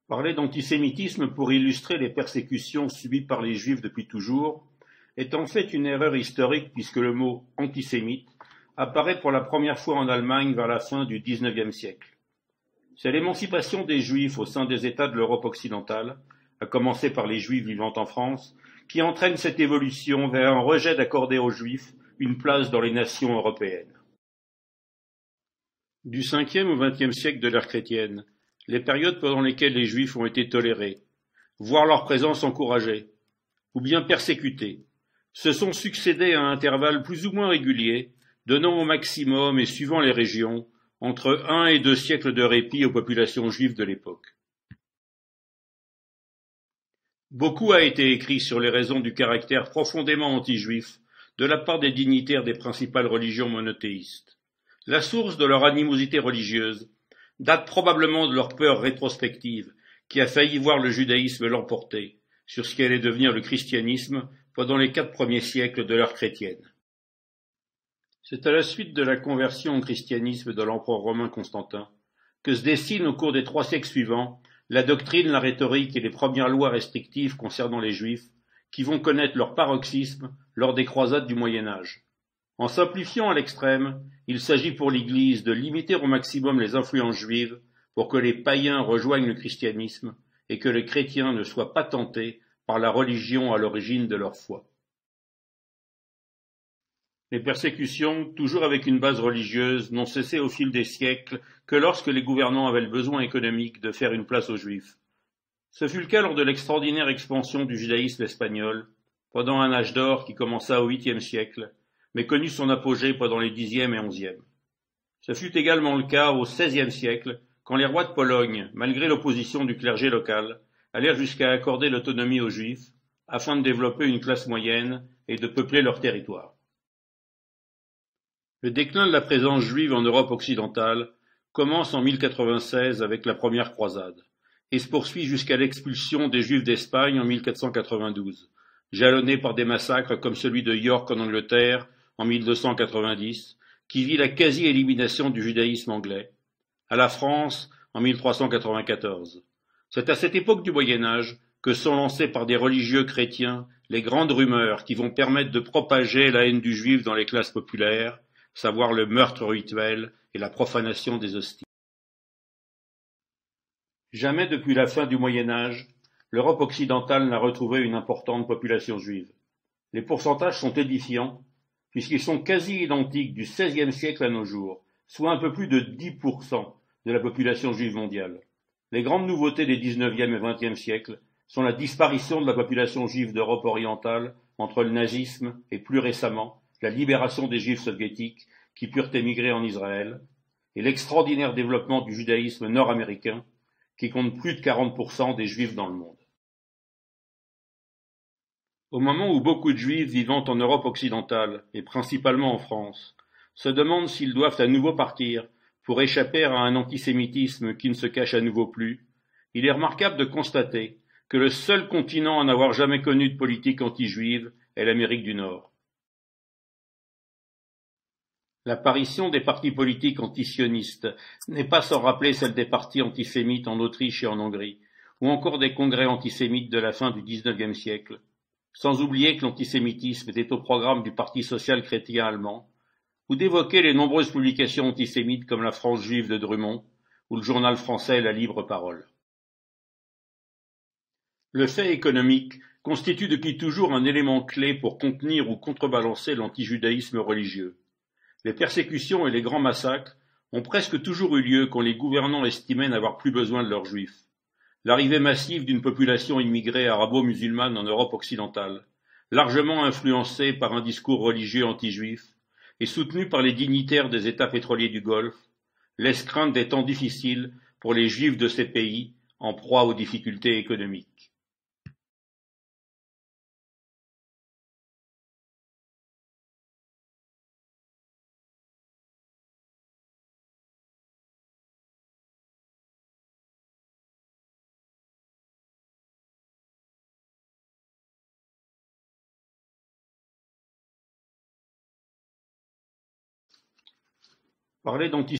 Parler d'antisémitisme pour illustrer les persécutions subies par les Juifs depuis toujours est en fait une erreur historique puisque le mot antisémite apparaît pour la première fois en Allemagne vers la fin du XIXe siècle. C'est l'émancipation des Juifs au sein des États de l'Europe occidentale, à commencer par les Juifs vivant en France, qui entraîne cette évolution vers un rejet d'accorder aux Juifs une place dans les nations européennes. Du 5e au 20e siècle de l'ère chrétienne, les périodes pendant lesquelles les Juifs ont été tolérés, voire leur présence encouragée, ou bien persécutés, se sont succédés à intervalles plus ou moins réguliers, donnant au maximum et suivant les régions entre 1 et 2 siècles de répit aux populations juives de l'époque. Beaucoup a été écrit sur les raisons du caractère profondément anti-juif de la part des dignitaires des principales religions monothéistes. La source de leur animosité religieuse date probablement de leur peur rétrospective qui a failli voir le judaïsme l'emporter sur ce qui allait devenir le christianisme pendant les 4 premiers siècles de l'ère chrétienne. C'est à la suite de la conversion au christianisme de l'empereur romain Constantin que se dessine au cours des 3 siècles suivants la doctrine, la rhétorique et les premières lois restrictives concernant les Juifs qui vont connaître leur paroxysme lors des croisades du Moyen Âge. En simplifiant à l'extrême, il s'agit pour l'Église de limiter au maximum les influences juives pour que les païens rejoignent le christianisme et que les chrétiens ne soient pas tentés par la religion à l'origine de leur foi. Les persécutions, toujours avec une base religieuse, n'ont cessé au fil des siècles que lorsque les gouvernants avaient le besoin économique de faire une place aux Juifs. Ce fut le cas lors de l'extraordinaire expansion du judaïsme espagnol, pendant un âge d'or qui commença au 8e siècle, mais connut son apogée pendant les 10e et 11e. Ce fut également le cas au 16e siècle, quand les rois de Pologne, malgré l'opposition du clergé local, allèrent jusqu'à accorder l'autonomie aux Juifs, afin de développer une classe moyenne et de peupler leur territoire. Le déclin de la présence juive en Europe occidentale commence en 1096 avec la première croisade, et se poursuit jusqu'à l'expulsion des Juifs d'Espagne en 1492, jalonné par des massacres comme celui de York en Angleterre en 1290, qui vit la quasi-élimination du judaïsme anglais, à la France en 1394. C'est à cette époque du Moyen Âge que sont lancées par des religieux chrétiens les grandes rumeurs qui vont permettre de propager la haine du juif dans les classes populaires, savoir le meurtre rituel et la profanation des hosties. Jamais depuis la fin du Moyen Âge, l'Europe occidentale n'a retrouvé une importante population juive. Les pourcentages sont édifiants, puisqu'ils sont quasi identiques du XVIe siècle à nos jours, soit un peu plus de 10% de la population juive mondiale. Les grandes nouveautés des XIXe et XXe siècles sont la disparition de la population juive d'Europe orientale entre le nazisme et, plus récemment, la libération des Juifs soviétiques qui purent émigrer en Israël, et l'extraordinaire développement du judaïsme nord-américain, qui compte plus de 40% des Juifs dans le monde. Au moment où beaucoup de Juifs vivant en Europe occidentale, et principalement en France, se demandent s'ils doivent à nouveau partir pour échapper à un antisémitisme qui ne se cache à nouveau plus, il est remarquable de constater que le seul continent à n'avoir jamais connu de politique anti-juive est l'Amérique du Nord. L'apparition des partis politiques antisionistes n'est pas sans rappeler celle des partis antisémites en Autriche et en Hongrie, ou encore des congrès antisémites de la fin du XIXe siècle, sans oublier que l'antisémitisme était au programme du Parti social-chrétien allemand, ou d'évoquer les nombreuses publications antisémites comme la France juive de Drummond, ou le journal français La Libre Parole. Le fait économique constitue depuis toujours un élément clé pour contenir ou contrebalancer l'antijudaïsme religieux. Les persécutions et les grands massacres ont presque toujours eu lieu quand les gouvernants estimaient n'avoir plus besoin de leurs juifs. L'arrivée massive d'une population immigrée arabo-musulmane en Europe occidentale, largement influencée par un discours religieux anti-juif et soutenue par les dignitaires des États pétroliers du Golfe, laisse craindre des temps difficiles pour les juifs de ces pays en proie aux difficultés économiques. Parler